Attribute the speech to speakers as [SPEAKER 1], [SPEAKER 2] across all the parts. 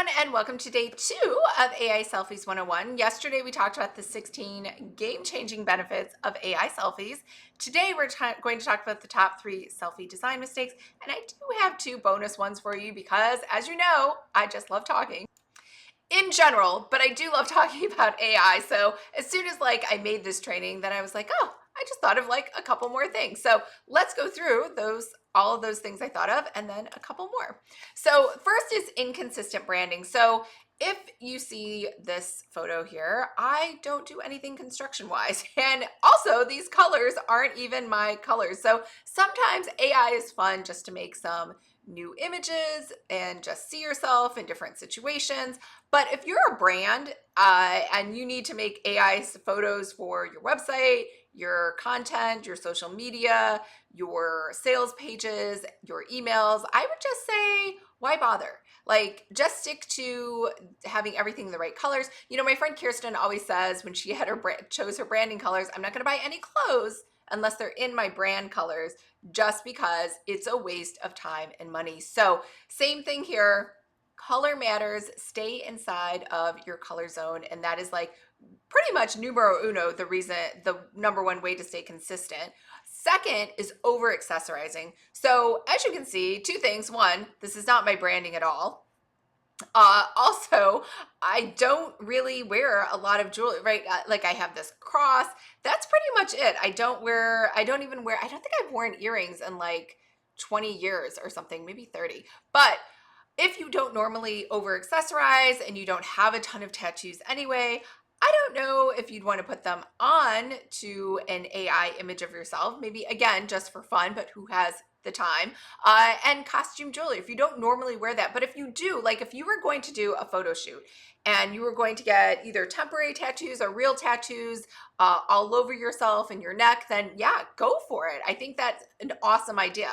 [SPEAKER 1] everyone, and welcome to day 2 of AI Selfies 101. Yesterday, we talked about the 16 game-changing benefits of AI selfies. Today, we're going to talk about the top 3 selfie design mistakes, and I do have 2 bonus ones for you because, as you know, I just love talking in general, but I do love talking about AI. So as soon as I made this training, then I was like, oh, I just thought of a couple more things. So let's go through all of those things I thought of, and then a couple more. So first is inconsistent branding. So if you see this photo here, I don't do anything construction wise. And also these colors aren't even my colors. So sometimes AI is fun just to make some new images and just see yourself in different situations. But if you're a brand and you need to make AI photos for your website, your content, your social media, your sales pages, your emails, I would just say, why bother? Just stick to having everything in the right colors. You know, my friend Kirsten always says when she had chose her branding colors, I'm not going to buy any clothes unless they're in my brand colors, just because it's a waste of time and money. So same thing here. Color matters. Stay inside of your color zone. And that is pretty much numero uno, the number one way to stay consistent. Second is over-accessorizing. So as you can see, 2 things. One, this is not my branding at all. Also, I don't really wear a lot of jewelry, right? I have this cross. That's pretty much it. I don't think I've worn earrings in 20 years or something, maybe 30. But if you don't normally over accessorize and you don't have a ton of tattoos anyway, I don't know if you'd want to put them on to an AI image of yourself, maybe again, just for fun, but who has the time, and costume jewelry if you don't normally wear that. But if you do, if you were going to do a photo shoot and you were going to get either temporary tattoos or real tattoos all over yourself and your neck, then yeah, go for it. I think that's an awesome idea.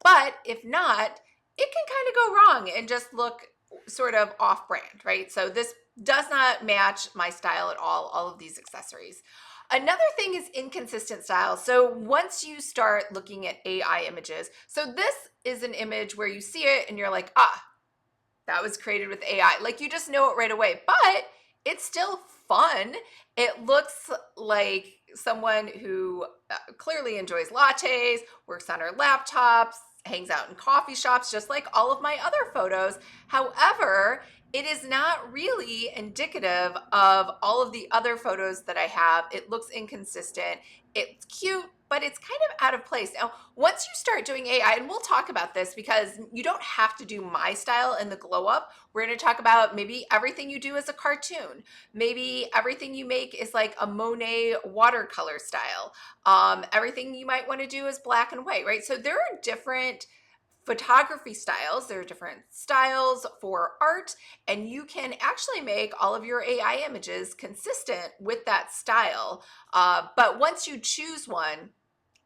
[SPEAKER 1] But if not, it can kind of go wrong and just look sort of off-brand, right? So this does not match my style at all of these accessories. Another thing is inconsistent style. So once you start looking at AI images, so this is an image where you see it and you're like, that was created with AI. You just know it right away, but it's still fun. It looks like someone who clearly enjoys lattes, works on her laptops, hangs out in coffee shops, just like all of my other photos. However, it is not really indicative of all of the other photos that I have. It looks inconsistent. It's cute, but it's kind of out of place. Now, once you start doing AI, and we'll talk about this because you don't have to do my style in the glow up. We're going to talk about maybe everything you do as a cartoon. Maybe everything you make is like a Monet watercolor style. Everything you might want to do is black and white, right? So there are different photography styles. There are different styles for art, and you can actually make all of your AI images consistent with that style. But once you choose one,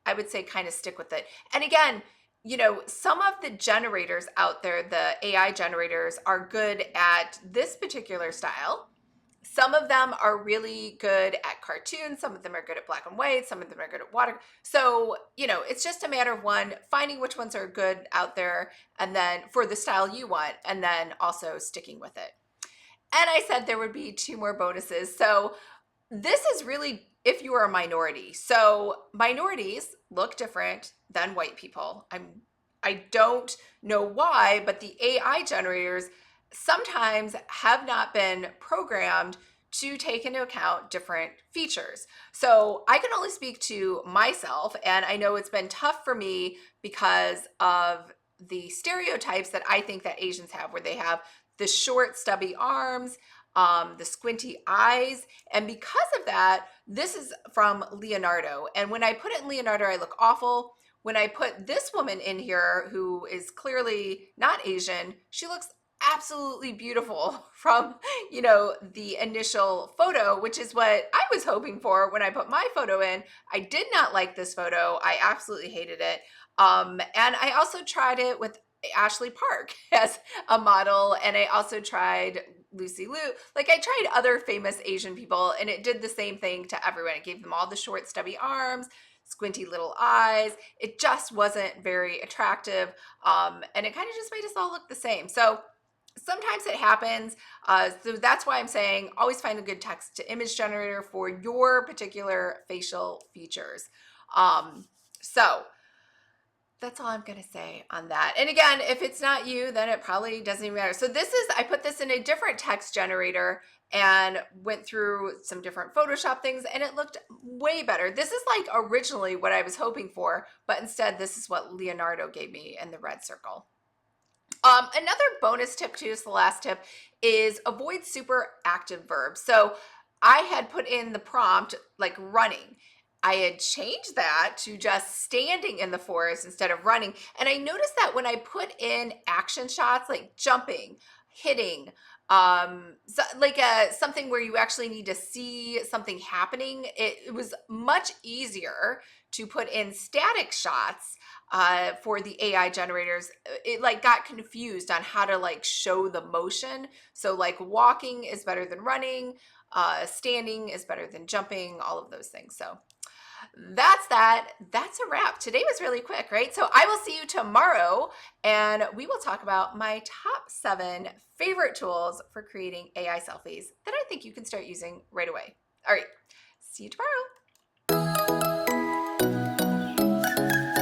[SPEAKER 1] I would say kind of stick with it. And again, you know, some of the generators out there, the AI generators, are good at this particular style. Some of them are really good at cartoons. Some of them are good at black and white. Some of them are good at water. So, you know, it's just a matter of finding which ones are good out there, and then for the style you want, and then also sticking with it. And I said there would be 2 more bonuses. So this is really if you are a minority. So minorities look different than white people. I don't know why, but the AI generators sometimes have not been programmed to take into account different features. So I can only speak to myself, and I know it's been tough for me because of the stereotypes that I think that Asians have, where they have the short, stubby arms, the squinty eyes. And because of that, this is from Leonardo. And when I put it in Leonardo, I look awful. When I put this woman in here, who is clearly not Asian, she looks absolutely beautiful from, you know, the initial photo, which is what I was hoping for when I put my photo in. I did not like this photo. I absolutely hated it. And I also tried it with Ashley Park as a model, and I also tried Lucy Liu. I tried other famous Asian people, and it did the same thing to everyone. It gave them all the short, stubby arms, squinty little eyes. It just wasn't very attractive, and it kind of just made us all look the same. So Sometimes it happens. So that's why I'm saying always find a good text to image generator for your particular facial features. So that's all I'm going to say on that. And again, if it's not you, then it probably doesn't even matter. So I put this in a different text generator and went through some different Photoshop things, and it looked way better. This is like originally what I was hoping for, but instead this is what Leonardo gave me in the red circle. Another bonus tip too, is the last tip, is avoid super active verbs. So I had put in the prompt like running. I had changed that to just standing in the forest instead of running. And I noticed that when I put in action shots like jumping, hitting, something where you actually need to see something happening, it was much easier to put in static shots for the AI generators. It like got confused on how to like show the motion. So like walking is better than running, standing is better than jumping, all of those things. So that's that. That's a wrap. Today was really quick, right? So I will see you tomorrow, and we will talk about my top 7 favorite tools for creating AI selfies that I think you can start using right away. All right. See you tomorrow.